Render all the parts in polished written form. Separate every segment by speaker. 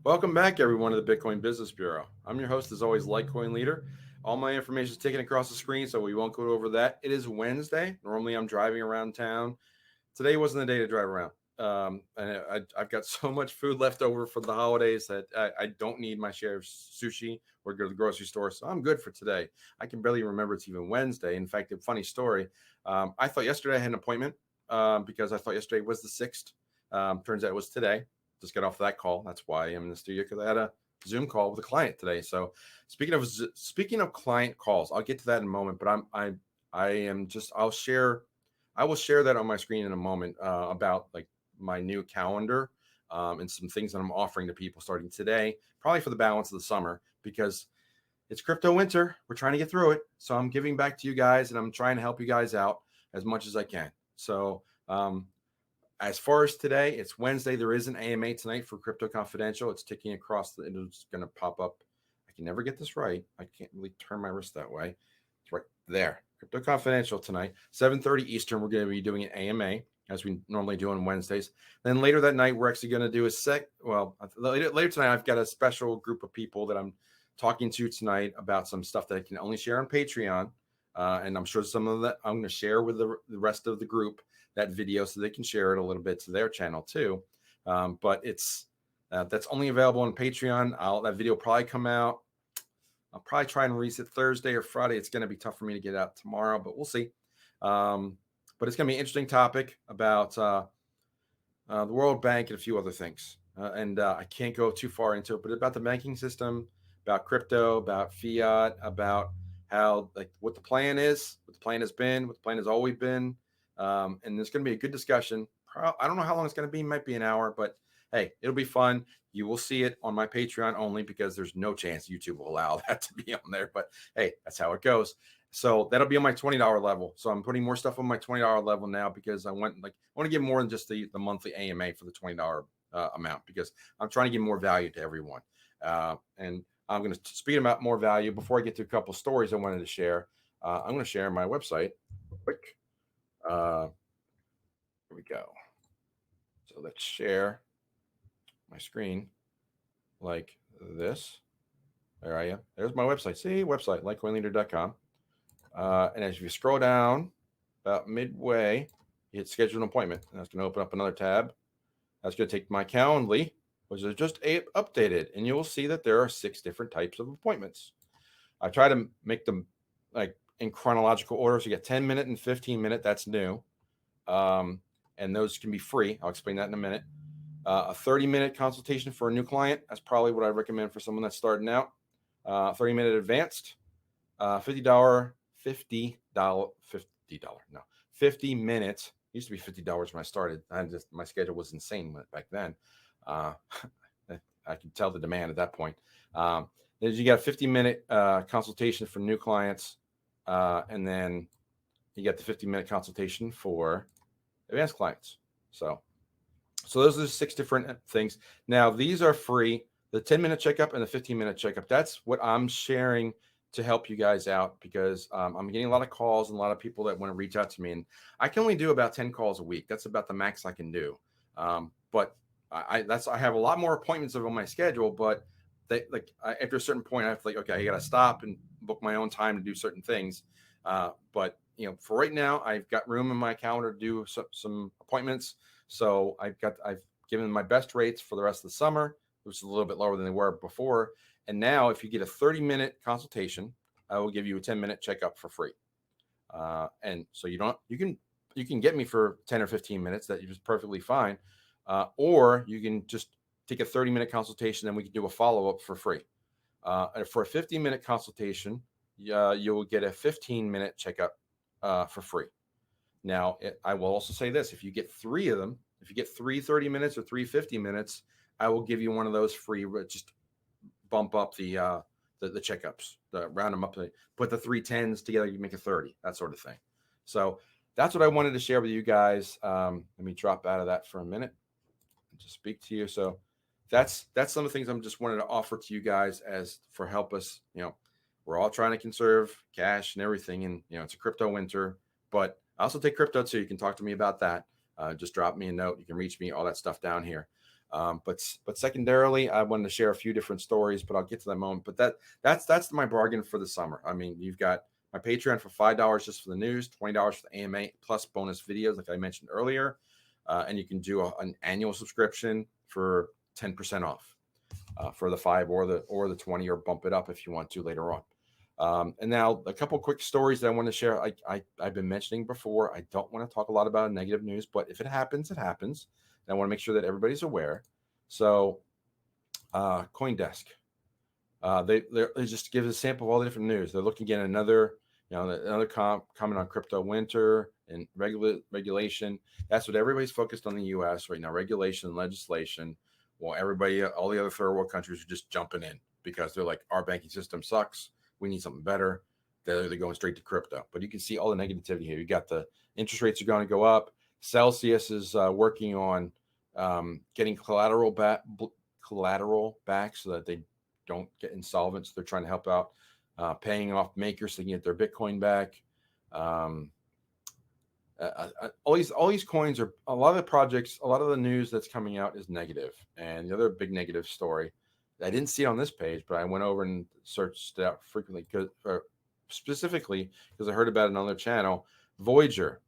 Speaker 1: Welcome back, everyone, to the Bitcoin Business Bureau. I'm your host, as always, LitecoinLeader. All my information is taken across the screen, so we won't go over that. It is Wednesday. Normally, I'm driving around town. Today wasn't the day to drive around. And I've got so much food left over for the holidays that I don't need my share of sushi or go to the grocery store, so I'm good for today. I can barely remember it's even Wednesday. In fact, a funny story, I thought yesterday I had an appointment because I thought yesterday was the 6th. Turns out it was today. Just got off that call. That's why I'm in the studio, because I had a Zoom call with a client today. So speaking of client calls, I'll get to that in a moment. But I will share that on my screen in a moment about like my new calendar and some things that I'm offering to people starting today, probably for the balance of the summer, because it's crypto winter. We're trying to get through it. So I'm giving back to you guys, and I'm trying to help you guys out as much as I can. So as far as today, it's Wednesday. There is an AMA tonight for CryptoConfidential. It's ticking across. It's going to pop up. I can never get this right. I can't really turn my wrist that way. It's right there. CryptoConfidential tonight, 7:30 Eastern. We're going to be doing an AMA as we normally do on Wednesdays. Then later that night, we're actually going to do later tonight, I've got a special group of people that I'm talking to tonight about some stuff that I can only share on Patreon. And I'm sure some of that I'm going to share with the rest of the group, that video, so they can share it a little bit to their channel too. But it's that's only available on Patreon. That video will probably come out. I'll probably try and release it Thursday or Friday. It's going to be tough for me to get out tomorrow, but we'll see. But it's going to be an interesting topic about the World Bank and a few other things. I can't go too far into it, but about the banking system, about crypto, about fiat, about how, like, what the plan is, what the plan has been, what the plan has always been. And there's going to be a good discussion. I don't know how long it's going to be. It might be an hour, but hey, it'll be fun. You will see it on my Patreon only, because there's no chance YouTube will allow that to be on there. But hey, that's how it goes. So that'll be on my $20 level. So I'm putting more stuff on my $20 level now, because I want to give more than just the monthly AMA for the $20 amount, because I'm trying to give more value to everyone. And I'm going to speak about more value. Before I get to a couple of stories I wanted to share, I'm going to share my website real quick. Here we go. So let's share my screen like this. There I am. There's my website. See, website, LitecoinLeader.com. And as you scroll down about midway, you hit schedule an appointment. And that's going to open up another tab. That's going to take my Calendly, which is just updated. And you will see that there are 6 different types of appointments. I try to make them like in chronological order. So you get 10-minute and 15-minute. That's new. And those can be free. I'll explain that in a minute. A 30-minute consultation for a new client. That's probably what I recommend for someone that's starting out. 30-minute advanced. $50. No, 50 minutes. Used to be $50 when I started. My schedule was insane back then. I could tell the demand at that point. Then you got a 50-minute consultation for new clients. And then you get the 50-minute consultation for advanced clients. So those are the 6 different things. Now, these are free. The 10-minute checkup and the 15-minute checkup, that's what I'm sharing to help you guys out, because I'm getting a lot of calls and a lot of people that want to reach out to me. And I can only do about 10 calls a week. That's about the max I can do. But I have a lot more appointments on my schedule, but after a certain point, I have to okay, I got to stop and book my own time to do certain things. But for right now, I've got room in my calendar to do some appointments. So I've given my best rates for the rest of the summer, which is a little bit lower than they were before. And now, if you get a 30-minute consultation, I will give you a 10-minute checkup for free. And so you can get me for 10 or 15 minutes. That is perfectly fine. Or you can just take a 30-minute consultation, and we can do a follow-up for free. And for a 50-minute consultation, you'll get a 15-minute checkup for free. Now, I will also say this: if you get 3 of them, if you get 3 30 minutes or 3 50 minutes, I will give you one of those free. Just bump up the checkups, round them up, put the 3 10s together, you make a 30, that sort of thing. So that's what I wanted to share with you guys. Let me drop out of that for a minute and just speak to you. So that's some of the things I'm just wanted to offer to you guys as for help us. We're all trying to conserve cash and everything, and it's a crypto winter, but I also take crypto too. You can talk to me about that. Just drop me a note. You can reach me, all that stuff down here. But secondarily, I wanted to share a few different stories, but I'll get to that moment. But that's my bargain for the summer. I mean, you've got my Patreon for $5 just for the news, $20 for the AMA plus bonus videos, like I mentioned earlier, and you can do an annual subscription for 10% off for the 5 or the 20, or bump it up if you want to later on. And now a couple quick stories that I want to share. I've been mentioning before. I don't want to talk a lot about negative news, but if it happens, it happens. And I want to make sure that everybody's aware. So, CoinDesk, they just give a sample of all the different news. They're looking at another comment on crypto winter and regulation. That's what everybody's focused on the U.S. right now: regulation and legislation. Well, everybody, all the other third world countries are just jumping in because they're like, our banking system sucks. We need something better. They're going straight to crypto. But you can see all the negativity here. You got the interest rates are going to go up. Celsius is working on getting collateral back so that they don't get insolvent. So they're trying to help out paying off makers so they can get their Bitcoin back. All these coins are, a lot of the projects, a lot of the news that's coming out is negative. And the other big negative story, I didn't see it on this page, but I went over and searched it out frequently, specifically because I heard about it on another channel, Voyager,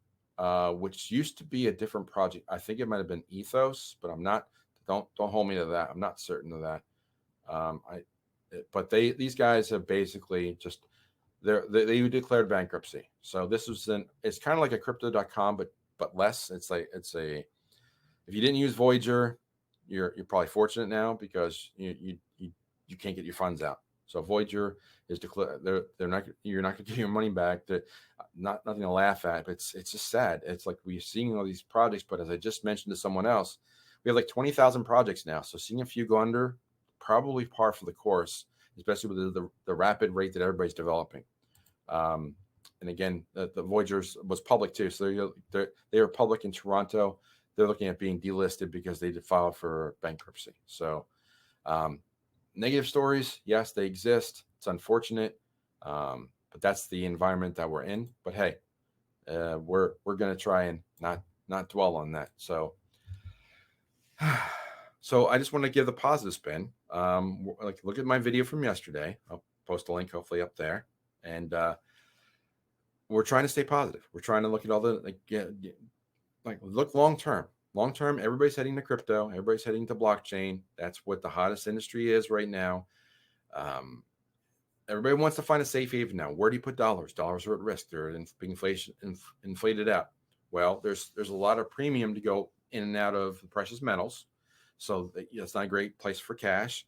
Speaker 1: which used to be a different project. I think it might have been Ethos, but I'm not. Don't hold me to that. I'm not certain of that. But these guys have basically just they declared bankruptcy. So this was it's kind of like a crypto.com, but less. It's if you didn't use Voyager, you're probably fortunate now because you can't get your funds out. So Voyager is declared, you're not going to get your money back. Nothing to laugh at, but it's just sad. It's like we're seeing all these projects, but as I just mentioned to someone else, we have like 20,000 projects now. So seeing a few go under, probably par for the course, especially with the rapid rate that everybody's developing. And again, the Voyagers was public too. So they were public in Toronto. They're looking at being delisted because they did file for bankruptcy. So negative stories, yes, they exist. It's unfortunate, but that's the environment that we're in. But hey, we're going to try and not dwell on that. So I just want to give the positive spin. Look at my video from yesterday. I'll post a link hopefully up there. And we're trying to stay positive. We're trying to look at all the look long term. Long term, everybody's heading to crypto. Everybody's heading to blockchain. That's what the hottest industry is right now. Everybody wants to find a safe haven now. Where do you put dollars? Dollars are at risk. They're being inflated out. Well, there's a lot of premium to go in and out of the precious metals. So that's not a great place for cash.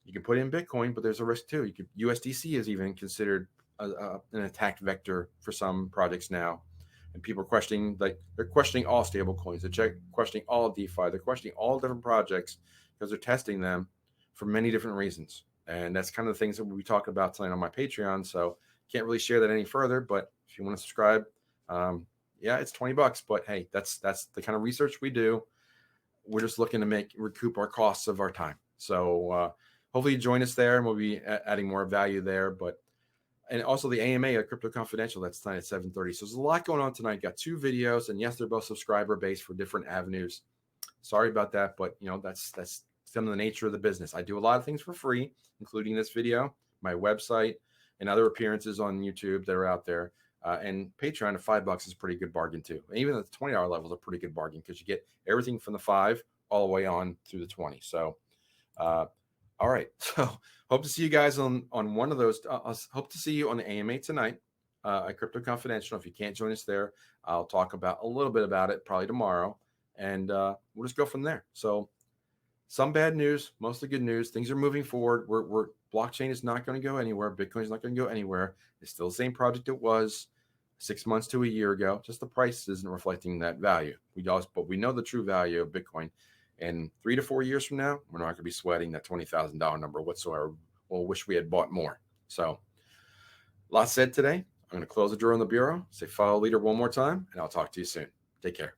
Speaker 1: You can put in Bitcoin, but there's a risk too. USDC is even considered an attack vector for some projects now. And people are questioning, they're questioning all stable coins. They're questioning all DeFi. They're questioning all different projects because they're testing them for many different reasons. And that's kind of the things that we'll be talking about tonight on my Patreon. So can't really share that any further, but if you want to subscribe, it's $20, but hey, that's the kind of research we do. We're just looking to recoup our costs of our time. So hopefully you join us there, and we'll be adding more value there. And also the AMA at CryptoConfidential, that's tonight at 7:30. So there's a lot going on tonight. Got 2 videos, and yes, they're both subscriber based for different avenues. Sorry about that, but that's some of the nature of the business. I do a lot of things for free, including this video, my website, and other appearances on YouTube that are out there. And Patreon at $5 is a pretty good bargain too. And even at the $20 level is a pretty good bargain because you get everything from the 5 all the way on through the 20. So, all right. So hope to see you guys on one of those. Hope to see you on the AMA tonight at CryptoConfidential. If you can't join us there, I'll talk about a little bit about it probably tomorrow, and we'll just go from there. So some bad news, mostly good news. Things are moving forward. We're blockchain is not going to go anywhere. Bitcoin is not going to go anywhere. It's still the same project it was 6 months to a year ago. Just the price isn't reflecting that value. But we know the true value of Bitcoin. And 3 to 4 years from now, we're not going to be sweating that $20,000 number whatsoever. We'll wish we had bought more. So, a lot said today. I'm going to close the drawer on the bureau, say follow leader one more time, and I'll talk to you soon. Take care.